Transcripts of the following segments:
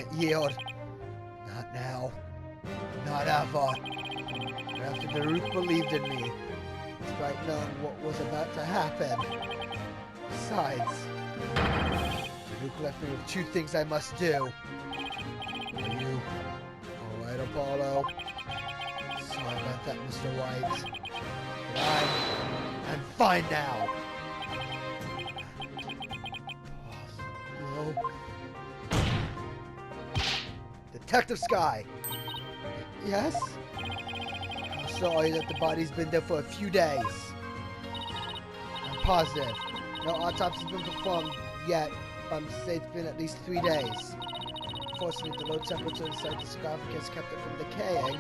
can't yield. Not now. Not ever. But after Daruk believed in me, despite knowing what was about to happen. Besides, Daruk left me with two things I must do. Are you alright, Apollo? Sorry about that, Mr. White. But I'm fine now. Hello? Detective Sky! Yes? I'm sorry that the body's been there for a few days. I'm positive. No autopsy's been performed yet, but I'm say it's been at least 3 days. Fortunately, the low temperature inside the sarcophagus kept it from decaying.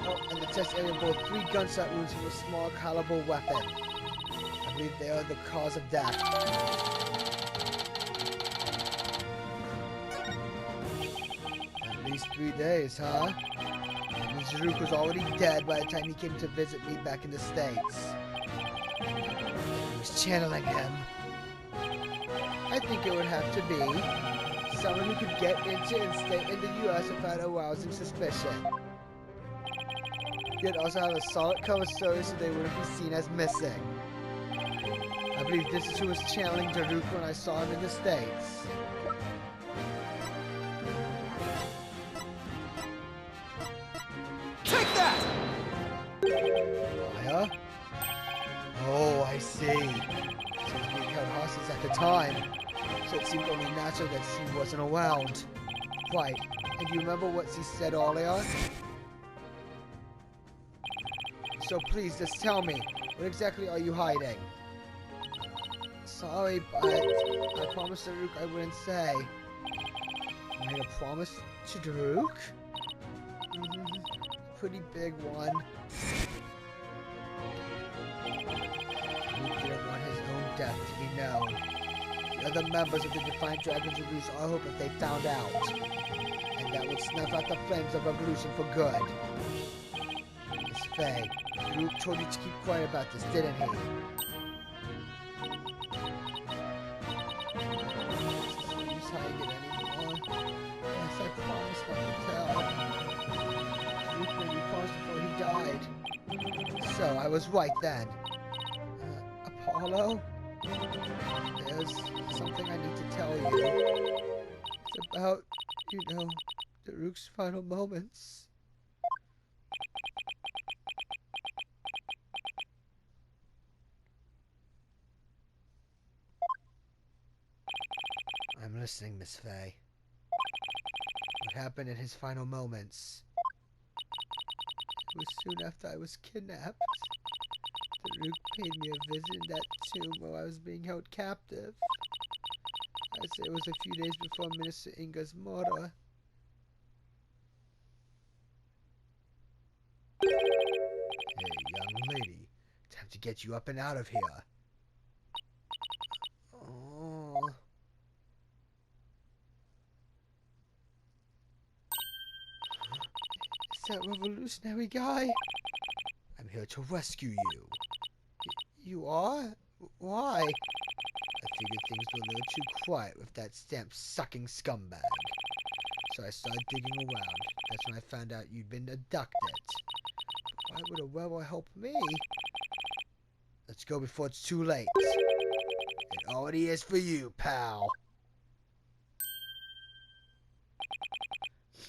Oh, and the test area bore 3 gunshot wounds from a small caliber weapon. I believe they are the cause of death. At least 3 days, huh? That means Zaruk was already dead by the time he came to visit me back in the States. I was channeling him. I think it would have to be someone who could get into and stay in the U.S. without arousing suspicion. Yet also have a solid cover story so they wouldn't be seen as missing. I believe this is who was channeling Daruk when I saw him in the States. Take that! Maya? Oh, I see. She was being held hostage at the time, so it seemed only natural that she wasn't around. Right, and do you remember what she said earlier? So please, just tell me, what exactly are you hiding? Sorry, but I promised Daruk I wouldn't say. You made a promise to Daruk? Pretty big one. Daruk didn't want his own death to be known. The other members of the Defiant Dragons would lose all hope if they found out. And that would snuff out the flames of revolution for good. Miss Faye, Daruk told you to keep quiet about this, didn't he? He's hiding it anymore. Yes, I promised not to tell. Daruk made me promise before he died. So, I was right then. Apollo? There's something I need to tell you. It's about, Daruk's final moments. I'm listening, Miss Faye. What happened in his final moments? It was soon after I was kidnapped. Daruk paid me a visit in that tomb while I was being held captive. I'd say it was a few days before Minister Inga's murder. Hey, young lady. Time to get you up and out of here. Oh. Is that revolutionary guy? I'm here to rescue you. You are? Why? I figured things were a little too quiet with that stamp-sucking scumbag. So I started digging around. That's when I found out you'd been abducted. But why would a rebel help me? Let's go before it's too late. It already is for you, pal.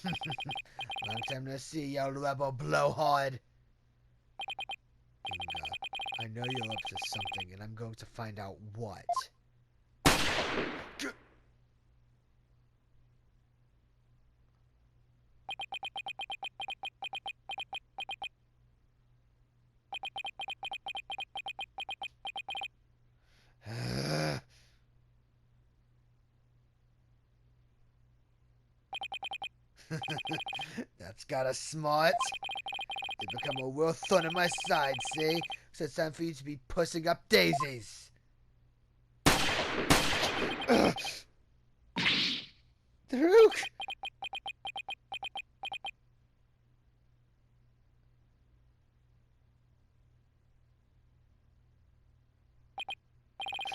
Long time no see, you rebel blowhard. Inga, I know you're up to something, and I'm going to find out what. That's got us smart. They become a real thorn in my side, see? So it's time for you to be pushing up daisies. Daruk!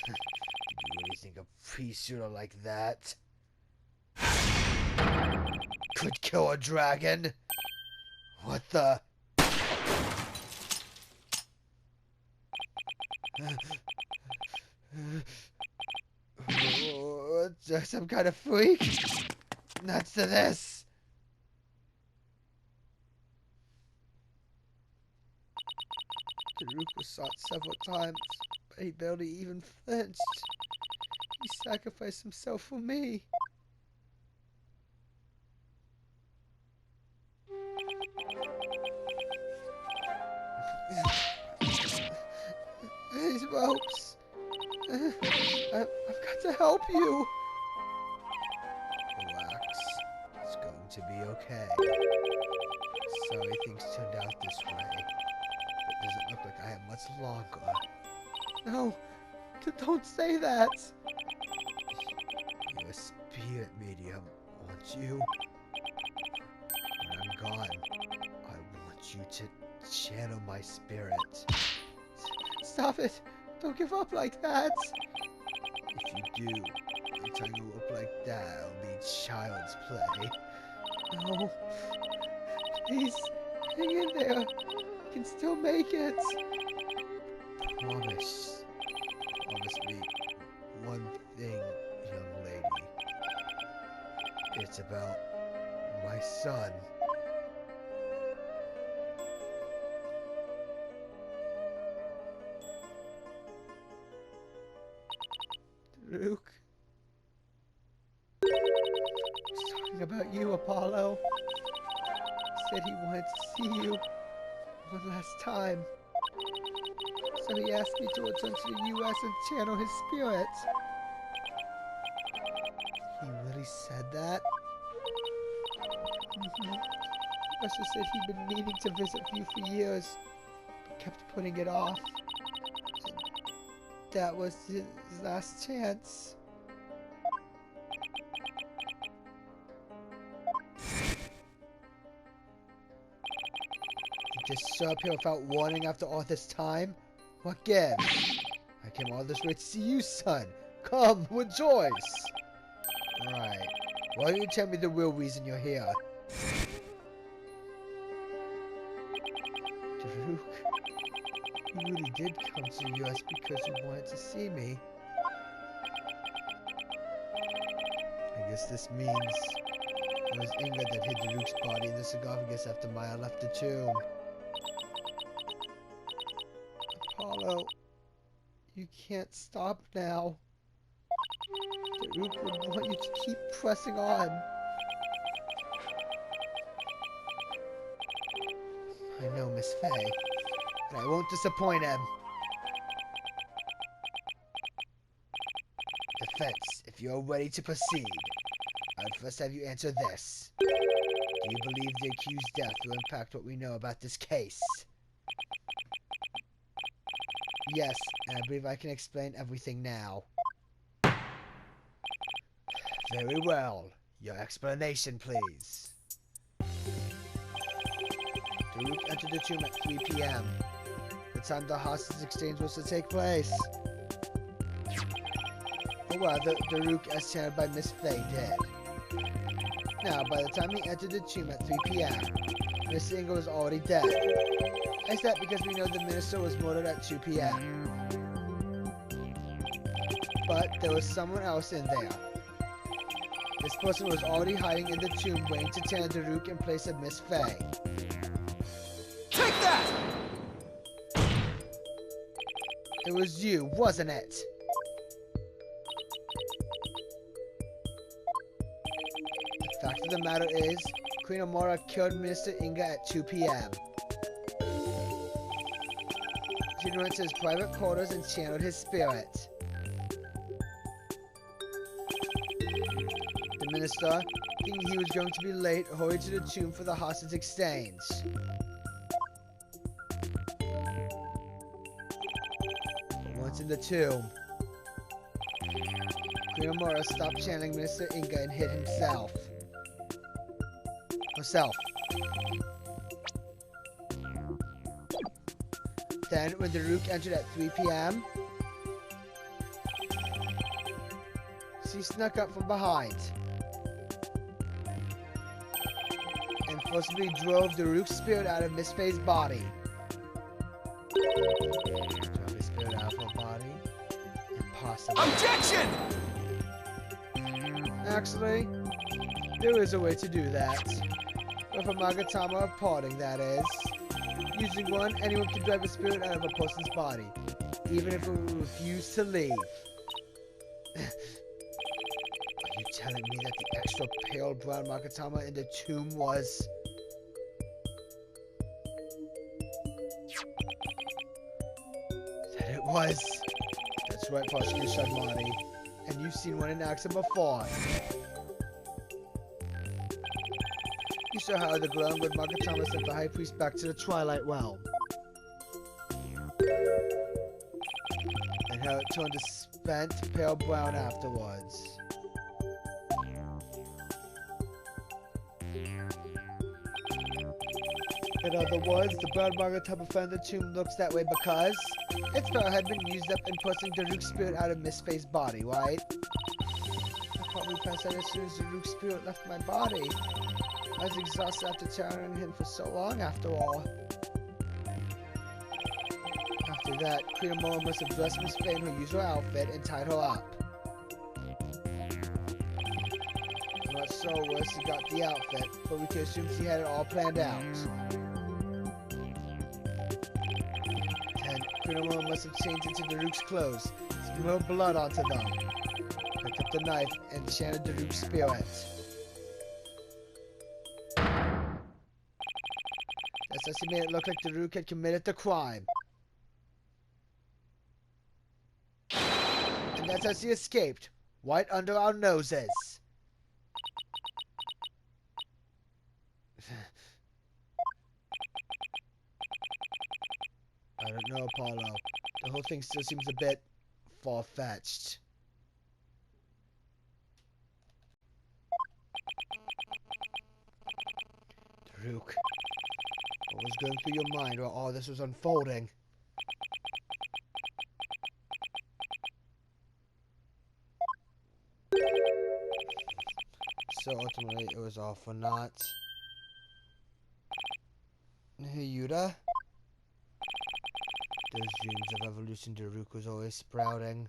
Did you really think a pre-shooter like that? could kill a dragon? What the? Some kind of freak? Nuts to this! Daruk was shot several times, but he barely even flinched. He sacrificed himself for me. These ropes. I've got to help you. Relax. It's going to be okay. Sorry things turned out this way. It doesn't look like I have much longer. No, don't say that. You're a spirit medium, aren't you? When I'm gone, I want you to channel my spirit. Stop it! Don't give up like that! If you do, tying you up like that will be child's play. No. Please, hang in there. You can still make it. Promise. Promise me one thing, young lady. It's about my son. Daruk. He's talking about you, Apollo. He said he wanted to see you one last time. So he asked me to return to the U.S. and channel his spirit. He really said that? Mm-hmm. He also said he'd been meaning to visit you for years, but kept putting it off. And that was his last chance. You just show up here without warning after all this time? What gives? I came all this way to see you, son. Come, rejoice! Right. Why don't you tell me the real reason you're here? Daruk, you really did come to the U.S. because you wanted to see me. I guess this means it was Inga that hid Daruk's body in the sarcophagus after Maya left the tomb. Apollo, you can't stop now. Daruk would want you to keep pressing on. I know, Miss Faye, and I won't disappoint him. Defense, if you're ready to proceed, I would first have you answer this. Do you believe the accused's death will impact what we know about this case? Yes, and I believe I can explain everything now. Very well. Your explanation, please. Daruk entered the tomb at 3 p.m. The time the hostage exchange was to take place. Or rather, Daruk, as channeled by Miss Faye, did. Now, by the time he entered the tomb at 3 p.m., Miss Inga was already dead. I said that because we know the minister was murdered at 2 p.m. But there was someone else in there. This person was already hiding in the tomb waiting to channel Daruk in place of Miss Faye. Take that! It was you, wasn't it? The fact of the matter is, Queen Amora killed Minister Inga at 2 p.m. She went to his private quarters and channeled his spirit. The minister, thinking he was going to be late, hurried to the tomb for the hostage exchange. But once in the tomb, Queen Amora stopped channeling Minister Inga and hid herself. Then, when Daruk entered at 3 p.m., she snuck up from behind. and forcibly drove Daruk's spirit out of Miss Faye's body. Drove his spirit out of her body? Impossible. Objection! Actually, there is a way to do that. With a Magatama of parting, that is. Using one, anyone can drive a spirit out of a person's body, even if it will refuse to leave. Are you telling me that the extra pale brown Magatama in the tomb was... That it was? That's right, Prosecutor Shadmani. And you've seen one in action before. You saw how the groundwood Magatama sent the High Priest back to the Twilight Realm. And how it turned to spent pale brown afterwards. In other words, the brown Magatama found the tomb looks that way because its power had been used up in pushing Daruk's spirit out of Miss Faye's body, right? I probably passed out as soon as Daruk's spirit left my body. I was exhausted after carrying him for so long, after all. After that, Queen Amora must have dressed Miss Faye in her usual outfit and tied her up. I'm not so where she got the outfit, but we can assume she had it all planned out. Then, Queen Amora must have changed into Daruk's clothes, spilled blood onto them, picked up the knife, and chanted Daruk's spirit. That's how she made it look like Daruk had committed the crime. And that's how she escaped, right under our noses. I don't know, Apollo. The whole thing still seems a bit far-fetched. Daruk. What was going through your mind while all this was unfolding? So ultimately, it was all for naught. Hey, Yuta? Those dreams of evolution Daruk was always sprouting.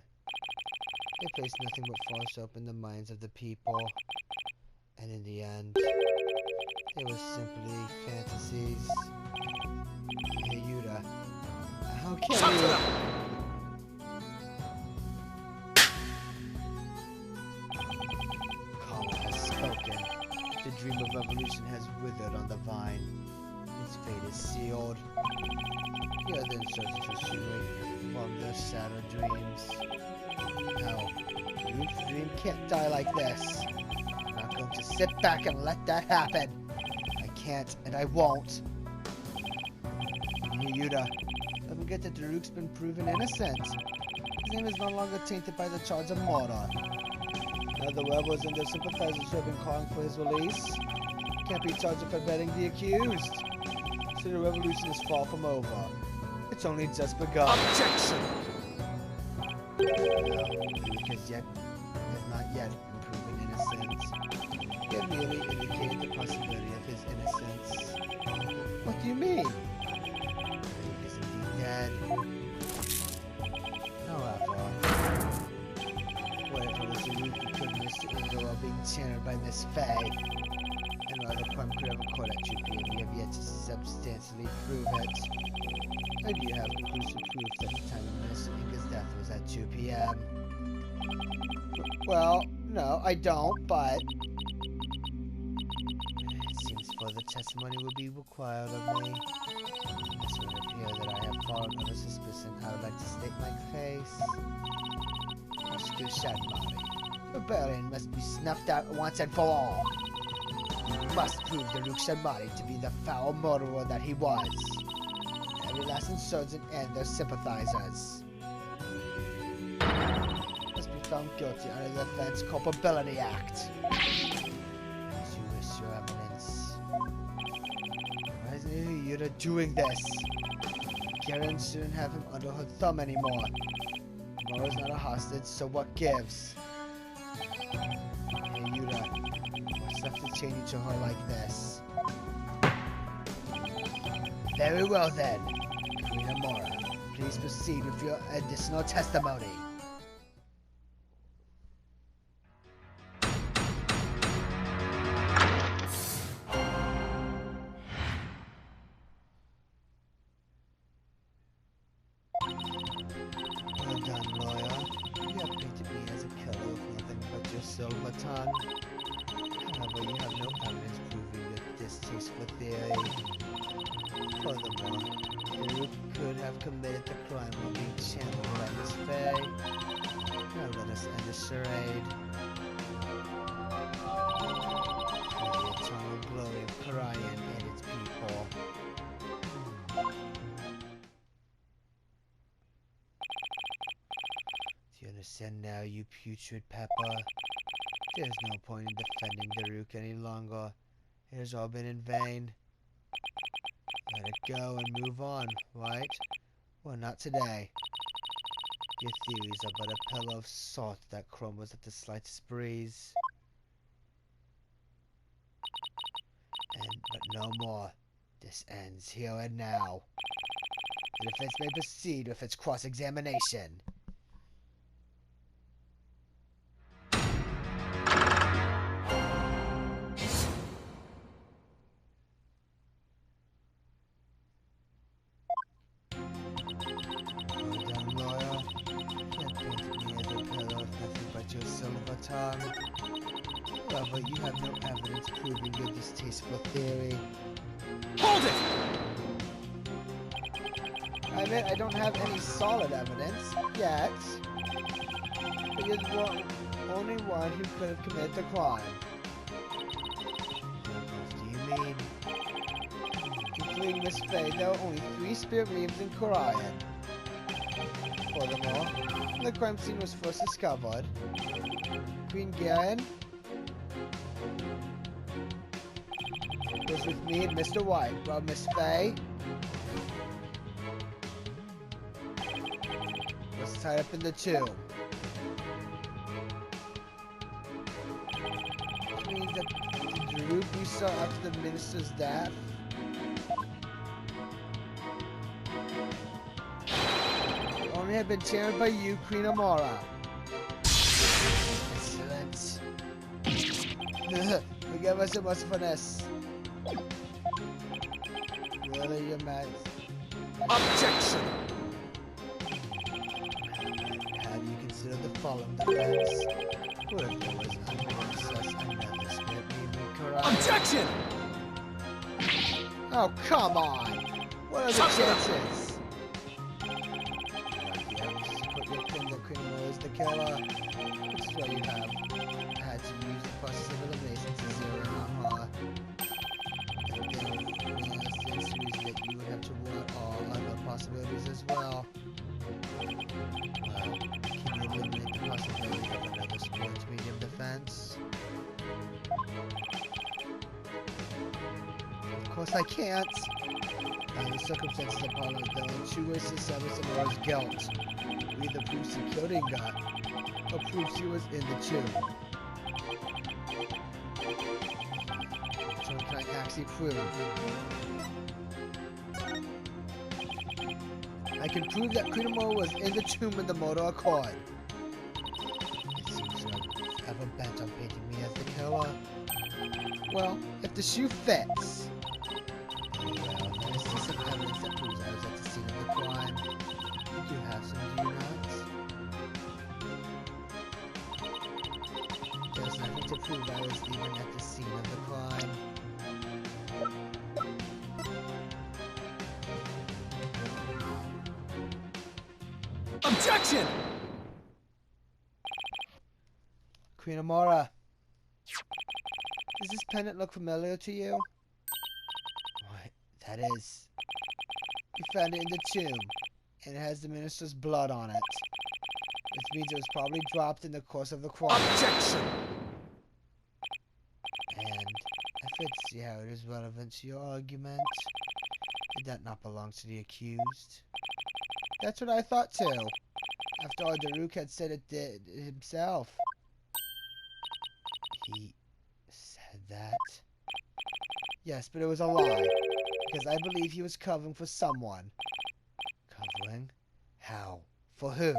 They placed nothing but false hope in the minds of the people. And in the end, they were simply fantasies. Hey, Yuta. How can you... Kala has spoken. The dream of evolution has withered on the vine. Its fate is sealed. The other insurgents will soon wake from their sadder dreams. No, Daruk's dream can't die like this. I'm not going to sit back and let that happen. I can't, and I won't. Yuta, don't forget that Daruk's been proven innocent. His name is no longer tainted by the charge of murder. Now the rebels and their sympathizers who have been calling for his release can't be charged with abetting the accused. So the revolution is far from over. It's only just begun. Objection! Daruk has not yet been proven innocent. They have merely indicated the possibility of his innocence. What do you mean? Daruk is indeed dead. However, what if it was Daruk who killed Mr. Angel while being channeled by Miss Faye? And while the crime could have occurred at 2 p.m., we have yet to substantially prove it. I do have conclusive proof that the time of Miss Inga's death was at 2 p.m. Well, no, I don't, but... It seems further testimony will be required of me. This would appear that I have fallen under suspicion. I would like to state my case. Prosecutor Shadmani. Rebellion must be snuffed out once and for all. You must prove Daruk Shadmani to be the foul murderer that he was. Every last insurgent and their sympathizers must be found guilty under the Defense Culpability Act. As you wish, Your Eminence. Why is Yuta doing this? Karen shouldn't have him under her thumb anymore. Mora's not a hostage, so what gives? Hey Yuta, what's left to chain you to her like this? Very well then. Queen Amora, please proceed with your additional testimony. Well done, lawyer. You have painted me as a killer with nothing but your silver tongue. However, you have no evidence proving your distasteful theory. Furthermore, Daruke could have committed the crime while being channeled by Miss Faye. Now let us end the charade. For the eternal glory of Karayan and its people. Do you understand now, you putrid pepper? There is no point in defending Daruke any longer. It has all been in vain. Let it go and move on, right? Well, not today. Your theories are but a pillar of salt that crumbles at the slightest breeze. But no more. This ends here and now. The defense may proceed with its cross-examination. Your silver tongue. However, you have no evidence proving your distasteful theory. Hold it! I admit I don't have any solid evidence yet. But you're the only one who could have committed the crime. What do you mean? Including Miss Faye, there are only 3 spirit mediums in Karayan. Furthermore, when the crime scene was first discovered, Queen Garen was with me and Mr. White, while Miss Faye was tied up in the tomb. Which means that the Daruke we saw after the minister's death only had been channeled by you, Queen Amora. Excellent. Forgive us so much for this. Really, you're mad? Objection! Have you considered the following defense? What if there was another spirit medium correct? Objection! Oh, come on! What are the chances? Is the killer, which is why you have had to use the process of elimination to zero in on her. And then stands to reason that you would have to rule out all other possibilities as well. Well, can you eliminate the possibility of another spirit medium defense? Of course I can't. Under the circumstances upon it, there are 2 ways to establish the Laura's guilt. Either proves he killed Inga, or proves he was in the tomb. So what can I actually prove? I can prove that Queen Amora was in the tomb in the motor accord. It seems you have ever bent on painting me as the killer. Well, if the shoe fits. Well, I see some evidence that proves I was at the scene of the crime. You have some, do you not? There's nothing to prove I was even at the scene of the crime. Objection! Queen Amora, does this pendant look familiar to you? What? That is. You found it in the tomb. And it has the minister's blood on it. Which means it was probably dropped in the course of the crime. Objection! And if it's how it is relevant to your argument, did that not belong to the accused? That's what I thought too. After all, Daruke had said it did himself. He said that? Yes, but it was a lie. because I believe he was covering for someone. Covering? How? For who?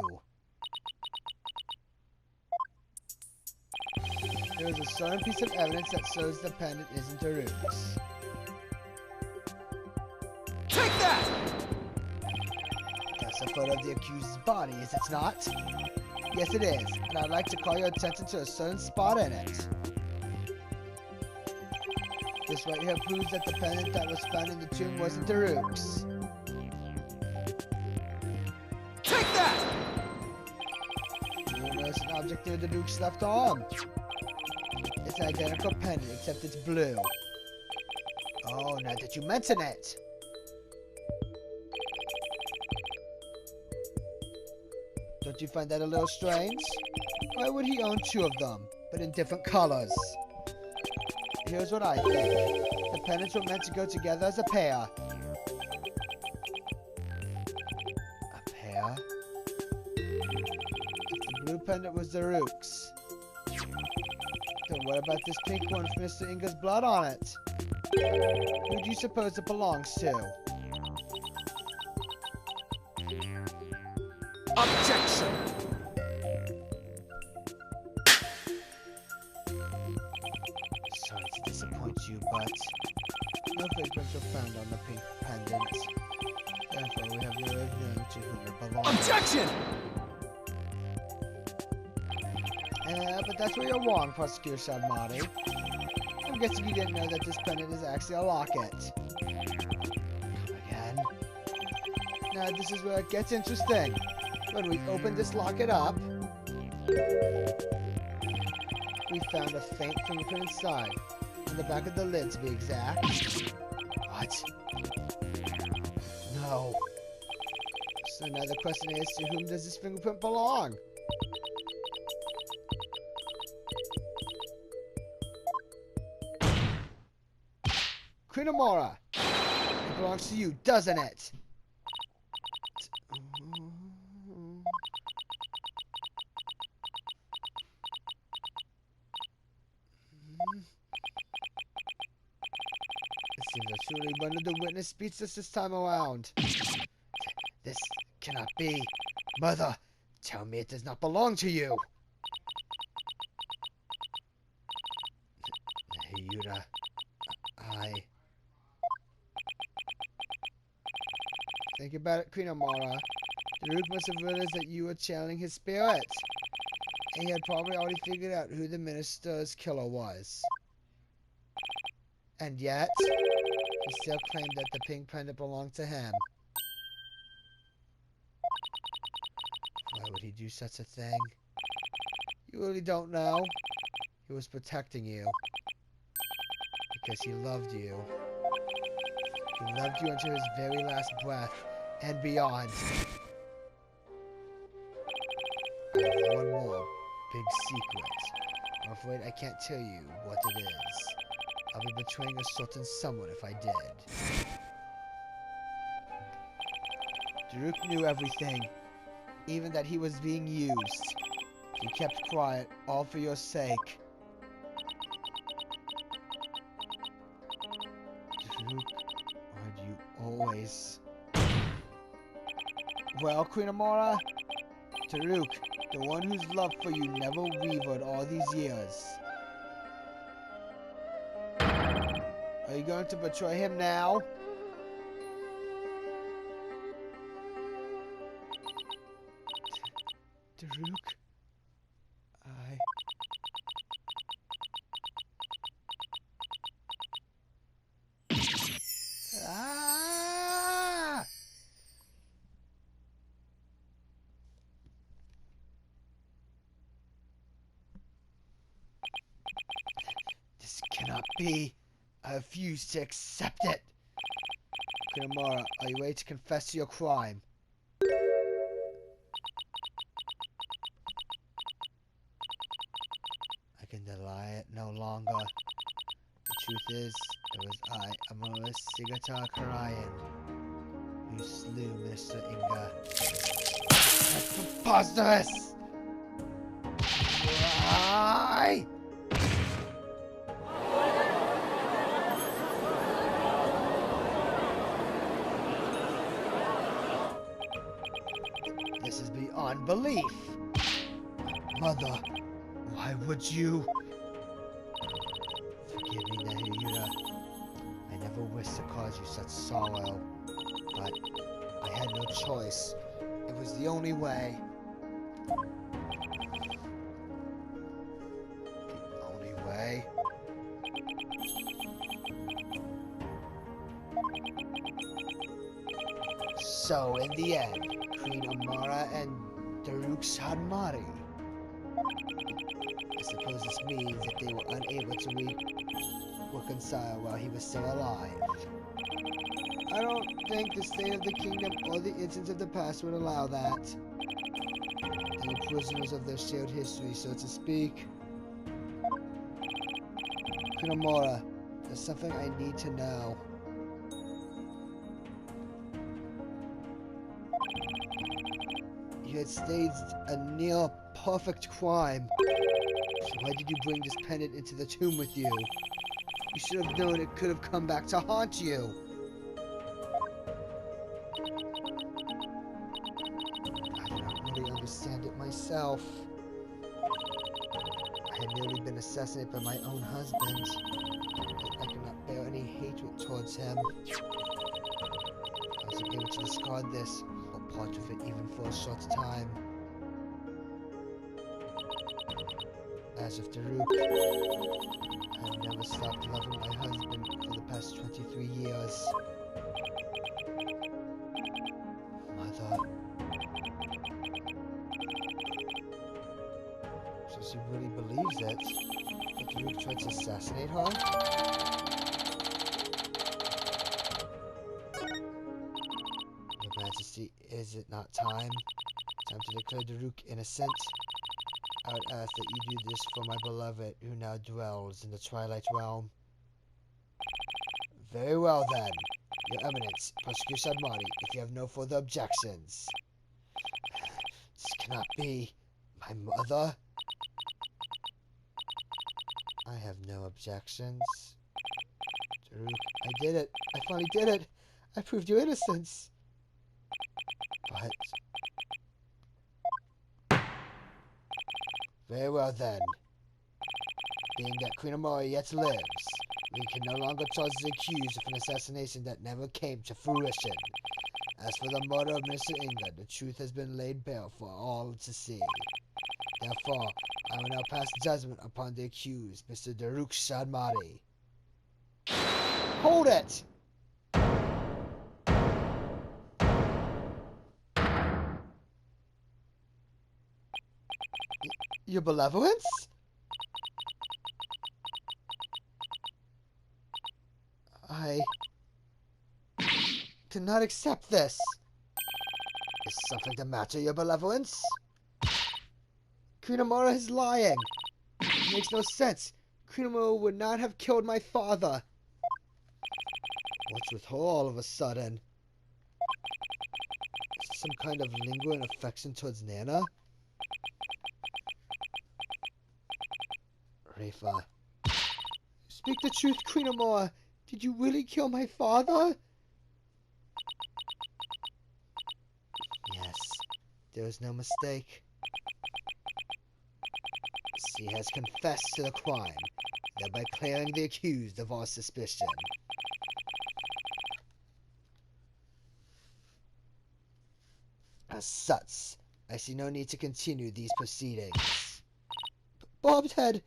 There is a certain piece of evidence that shows the pendant isn't Daruk's. Take that! That's a photo of the accused's body, is it not? Yes, it is, and I'd like to call your attention to a certain spot in it. This right here proves that the pendant that was found in the tomb wasn't Daruk's. Take that! You will notice an object near Daruk's left arm. It's an identical pendant, except it's blue. Oh, now that you mention it. Don't you find that a little strange? Why would he own two of them, but in different colors? Here's what I think. The pendants were meant to go together as a pair. A pair? If the blue pendant was Daruk's, then what about this pink one with Mr. Inga's blood on it? Who do you suppose it belongs to? Objection! Sorry to disappoint you, but no fingerprints were found on the pink pendant. Therefore, we have no way of knowing to whom it belongs. Objection! But that's where you're wrong, Prosecutor Sharmati. I'm guessing you didn't know that this pendant is actually a locket. Come again? Now, this is where it gets interesting. When we opened this locket up, we found a faint fingerprint inside. On the back of the lid, to be exact. What? No. So now the question is, to whom does this fingerprint belong? Krinamora! It belongs to you, doesn't it? It seems I truly rendered the witness speechless this time around. This cannot be. Mother, tell me it does not belong to you. Yuta, Think about it, Queen Amara. Daruk must have realized that you were channeling his spirit. And he had probably already figured out who the minister's killer was. And yet, he still claimed that the pink pendant belonged to him. Why would he do such a thing? You really don't know. He was protecting you. Because he loved you. He loved you until his very last breath and beyond. I have one more big secret. I'm afraid I can't tell you what it is. I'll be betraying a certain someone if I did. Daruk knew everything, even that he was being used. He kept quiet, all for your sake. Daruk, why do you always... Well, Queen Amora, Daruk, the one whose love for you never wavered all these years. Are you going to betray him now? Daruk, Ah! This cannot be. I refuse to accept it. Kunamara, are you ready to confess to your crime? I can deny it no longer. The truth is, it was I, Amoris Sigata Karayan, who slew Mr. Inga. That's preposterous! Why? beyond belief. Mother, why would you? Forgive me, Nehiyuta. I never wished to cause you such sorrow, but I had no choice. It was the only way. The only way? So, in the end, Queen Amara and Daruk Sadmari. I suppose this means that they were unable to reconcile while he was still alive. I don't think the state of the kingdom or the incidents of the past would allow that. They were prisoners of their shared history, so to speak. Queen Amara, there's something I need to know. You had staged a near-perfect crime. So why did you bring this pendant into the tomb with you? You should have known it could have come back to haunt you. I do not really understand it myself. I had nearly been assassinated by my own husband. I could not bear any hatred towards him. I wasn't able to discard this, or part of it even for a short time. As of Daruk, I have never stopped loving my husband for the past 23 years. Mother. So she really believes it? That Daruk tried to assassinate her? Your Majesty, is it not time? Time to declare Daruk innocent? I would ask that you do this for my beloved, who now dwells in the Twilight Realm. Very well, then. Your Eminence, prosecute Sadmari, if you have no further objections. This cannot be. My mother? I have no objections. Daruk, I did it. I finally did it. I proved your innocence. But... very well then. Being that Queen Amara yet lives, we can no longer charge the accused of an assassination that never came to fruition. As for the murder of Mr. Inga, the truth has been laid bare for all to see. Therefore, I will now pass judgment upon the accused, Mr. Daruk Sadmari. Hold it! Your benevolence? I cannot accept this. Is something the matter, your benevolence? Queen Amara is lying. It makes no sense. Queen Amara would not have killed my father. What's with her all of a sudden? Is there some kind of lingering affection towards Nana? Rafa. Speak the truth, Queen Amara. Did you really kill my father? Yes, there is no mistake. She has confessed to the crime, thereby clearing the accused of all suspicion. As such, I see no need to continue these proceedings. Bob's head!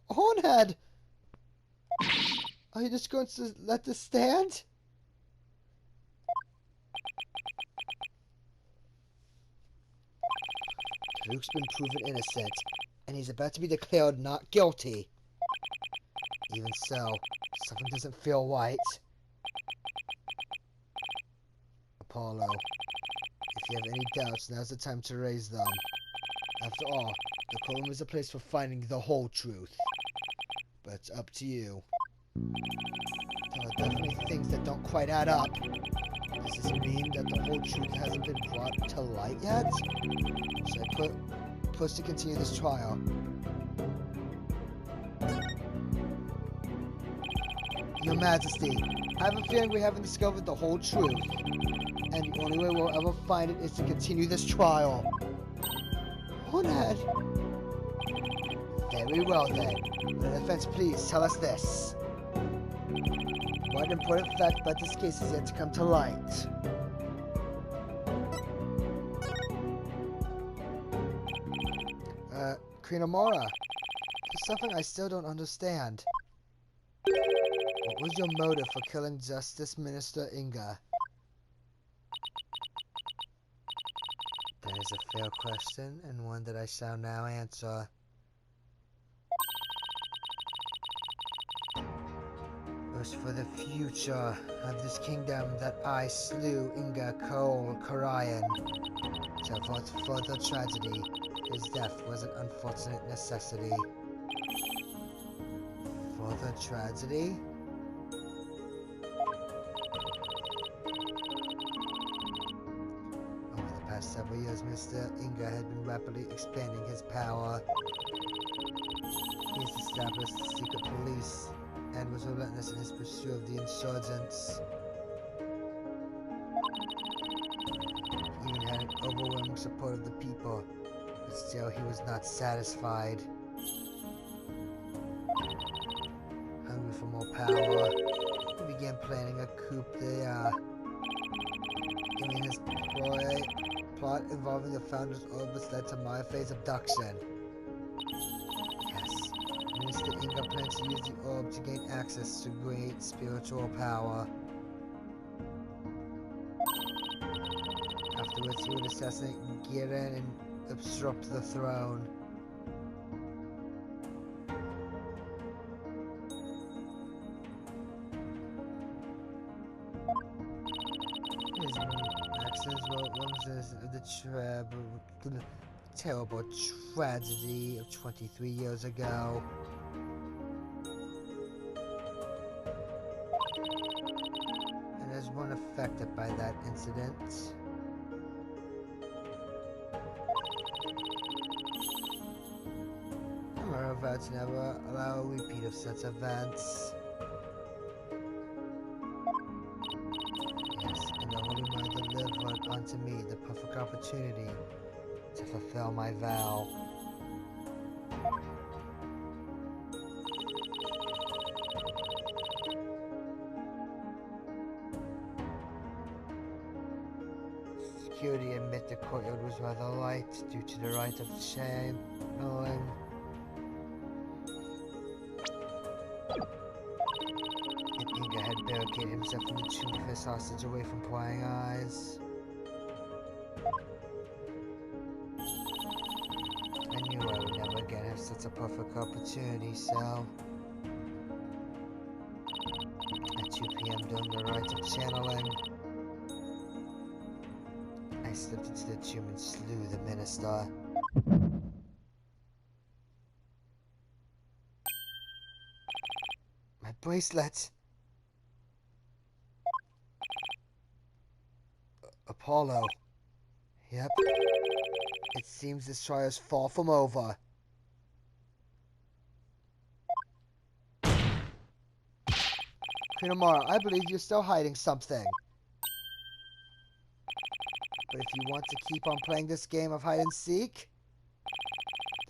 Hornhead! Are you just going to let this stand? Daruk's been proven innocent, and he's about to be declared not guilty. Even so, something doesn't feel right. Apollo, if you have any doubts, now's the time to raise them. After all, the courtroom is a place for finding the whole truth. But it's up to you. There are definitely things that don't quite add up. Does this mean that the whole truth hasn't been brought to light yet? Should I push to continue this trial? Your Majesty, I have a feeling we haven't discovered the whole truth. And the only way we'll ever find it is to continue this trial. Hornhead. Very well then. In defense, please tell us this. What important fact about this case is yet to come to light? Krinamara, there's something I still don't understand. What was your motive for killing Justice Minister Inga? That is a fair question, and one that I shall now answer. It was for the future of this kingdom that I slew Inga Cole Karayan. So for the tragedy, his death was an unfortunate necessity. For the tragedy? Over the past several years, Mr. Inga had been rapidly expanding his power. He has established the secret police and was relentless in his pursuit of the insurgents. He even had an overwhelming support of the people, but still he was not satisfied. Hungry for more power, he began planning a coup d'etat. In his plot involving the founder's orbits led to Mayafei's abduction. Yes, Minister Inga plans to use the orb to gain access to great spiritual power. Afterwards, he would assassinate Giran and usurp the throne. His actions were reminiscent of the terrible tragedy of 23 years ago. And as one affected by that incident, I'm about to never allow a repeat of such events. Yes, and the Holy Mother delivered unto me the perfect opportunity to fulfill my vow. Security admit the courtyard was rather light due to the rite of channeling. And Inga had barricaded himself in the tomb of his hostage away from prying eyes. I knew I would never again have such a perfect opportunity, so at 2 p.m. during the rite of channeling, I slipped into the tomb and slew the minister. My bracelet! Apollo. Yep. It seems this trial is far from over. Krinamara, I believe you're still hiding something. But if you want to keep on playing this game of hide and seek,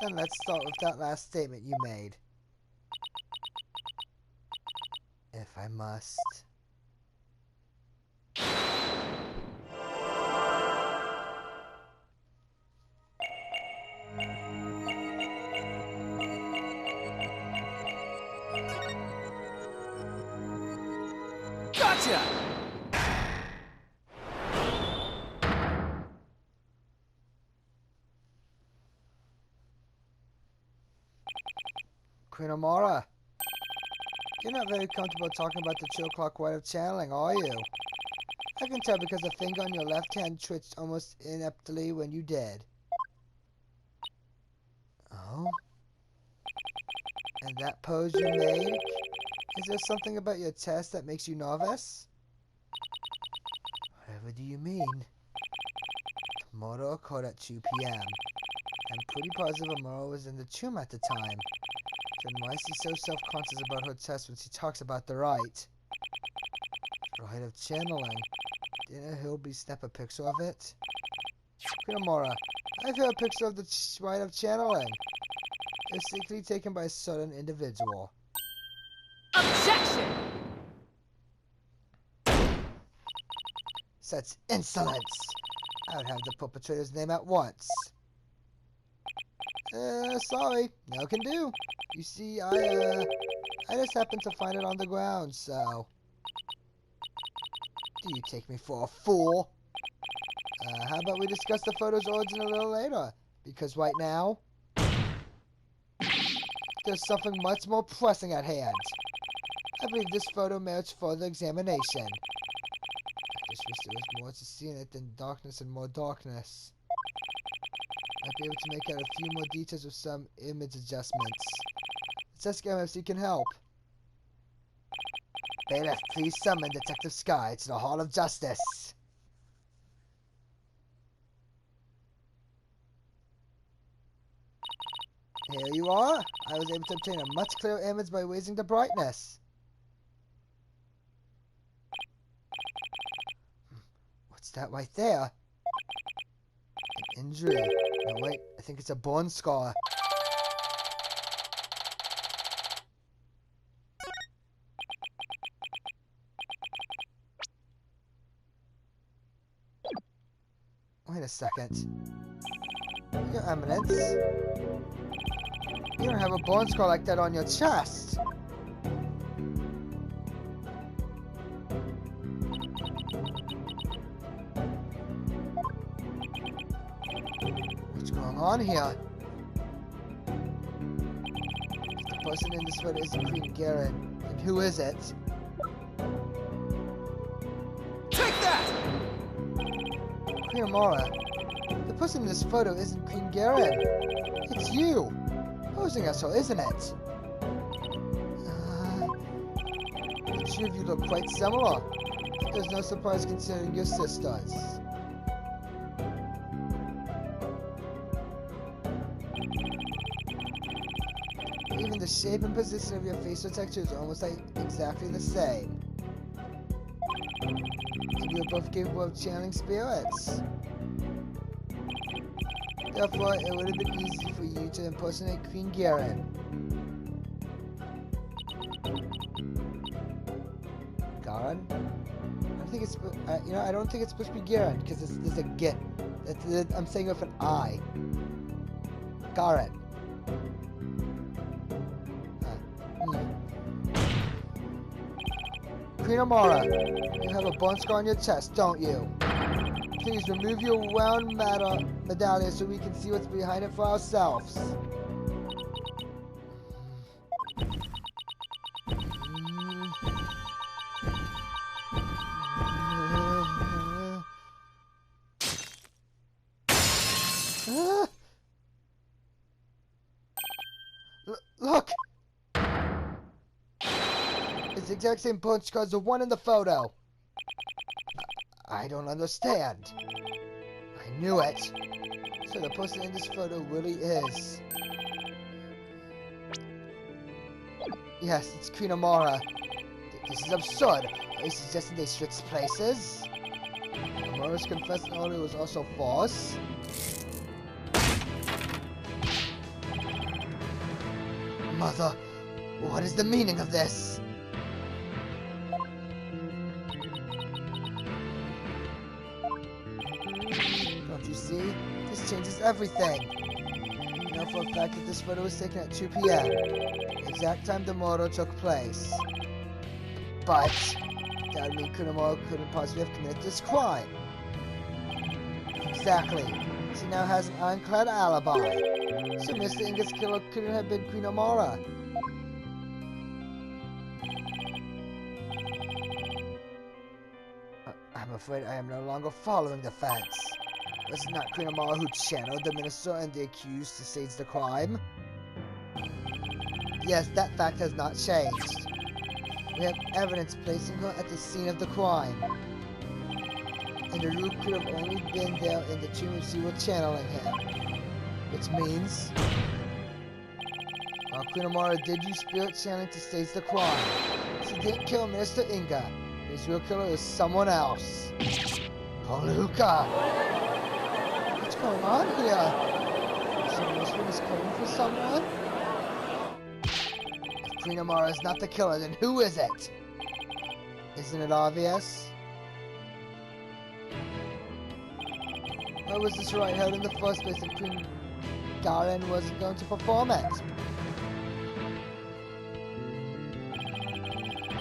then let's start with that last statement you made. If I must. Gotcha! Krinamara, you're not very comfortable talking about the 2 o'clock rite of channeling, are you? I can tell because the finger on your left hand twitched almost ineptly when you did. Oh? And that pose you made? Is there something about your test that makes you nervous? Whatever do you mean? The murder occurred at 2 p.m. I'm pretty positive Amara was in the tomb at the time. Then why is she so self-conscious about her test when she talks about the rite? Rite of channeling. Didn't Hilby snap a picture of it? Krinamara, I have a picture of the rite of channeling. It was secretly taken by a certain individual. Objection! Such insolence! I would have the perpetrator's name at once. Sorry, no can do. You see, I just happened to find it on the ground, so... Do you take me for a fool? How about we discuss the photo's origin a little later? Because right now, there's something much more pressing at hand. I believe this photo merits further examination. I just wish there was more to see in it than darkness and more darkness. Might be able to make out a few more details with some image adjustments. Let's ask MFC can help. Bailiff, please summon Detective Sky to the Hall of Justice. Here you are. I was able to obtain a much clearer image by raising the brightness. What's that right there? An injury. No, wait. I think it's a burn scar. Wait a second. Your Eminence. You don't have a burn scar like that on your chest. What's going on here? The person in this photo isn't Queen Garrett. And who is it? Take that! Queen Amara. The person in this photo isn't Queen Garrett. It's you. Posing as her, isn't it? The two of you look quite similar. There's no surprise considering your sisters. Even the shape and position of your facial texture is almost like exactly the same. And you're both capable of channeling spirits. Therefore, it would have been easy for you to impersonate Queen Garen. Garen? I don't think it's supposed to be Garen because there's a G. I'm saying it with an I. Garen. Queen Amara, you have a burn scar on your chest, don't you? Please remove your round medallion so we can see what's behind it for ourselves. Look! It's the exact same burn scar as the one in the photo. I don't understand. I knew it. So the person in this photo really is. Yes, it's Queen Amara. This is absurd. Are you suggesting they switched places? Amara's confessed order was also false. Mother, what is the meaning of this? Don't you see? This changes everything. You know for a fact that this photo was taken at 2 p.m. The exact time the murder took place. But that would mean Kunamura couldn't possibly have committed this crime. Exactly. She now has an ironclad alibi. So Mr. Inget's killer couldn't have been Queen Amara. I'm afraid I am no longer following the facts. Was it not Queen Amara who channeled the minister and the accused to stage the crime? Yes, that fact has not changed. We have evidence placing her at the scene of the crime. And the root could have only been there in the tomb if she were channeling him. Which means... while Queen Amara did use spirit channeling to stage the crime, she didn't kill Minister Inga. His real killer is someone else. Haluka! What's going on here? So this one is coming for someone? If Queen Amara is not the killer, then who is it? Isn't it obvious? Why was this right held in the first place if Queen Garen wasn't going to perform it?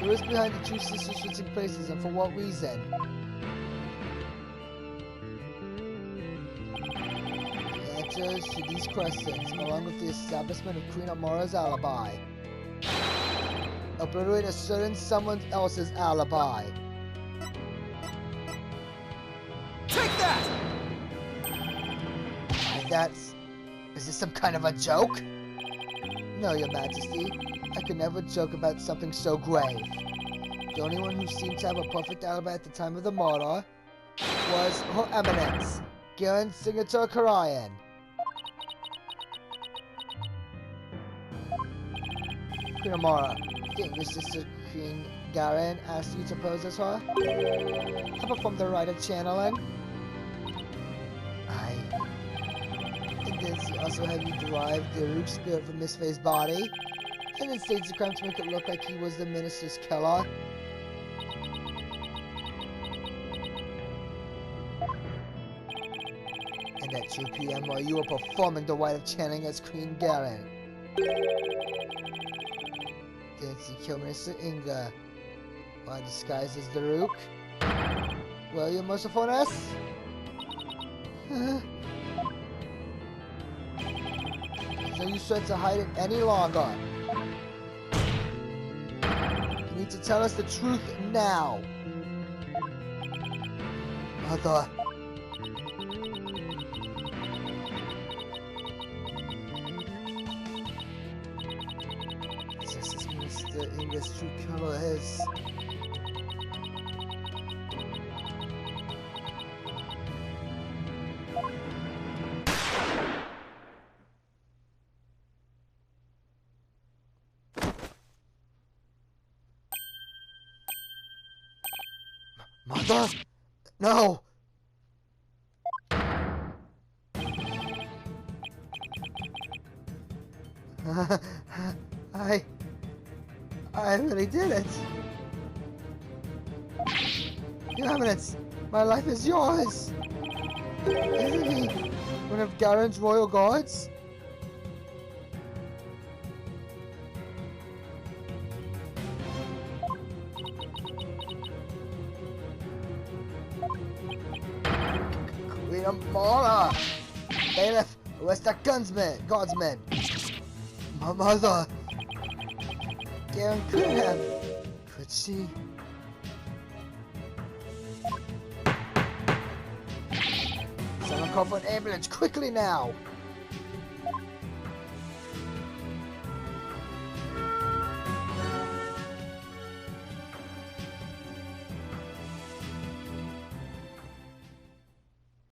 Who is behind the two sisters switching places and for what reason? The answers to these questions, along with the establishment of Queen Amara's alibi. Obliterate a certain someone else's alibi. Take that! That's... Is this some kind of a joke? No, Your Majesty. I could never joke about something so grave. The only one who seemed to have a perfect alibi at the time of the murder was Her Eminence, Garen Signature Karayan. Queen Amara, didn't your sister Queen Garen ask you to pose as her? I performed the rite of channeling. And then she also had you derive the root spirit from Miss Faye's body, and then staged the crime to make it look like he was the minister's killer. And at 2 p.m. while you were performing the rite of channeling as Queen Garen, didn't she kill Minister Inga while disguised as the Rook? Will you mercifulness? So you start to hide it any longer. You need to tell us the truth now. Mother. This is Mr. Inga's true color is. Mother? No! I really did it. Your Eminence, my life is yours. Isn't he one of Garen's royal guards? Queen Amara! Bailiff, arrest that guardsman! My mother! Garen couldn't have. Could she? Someone call for an ambulance quickly now!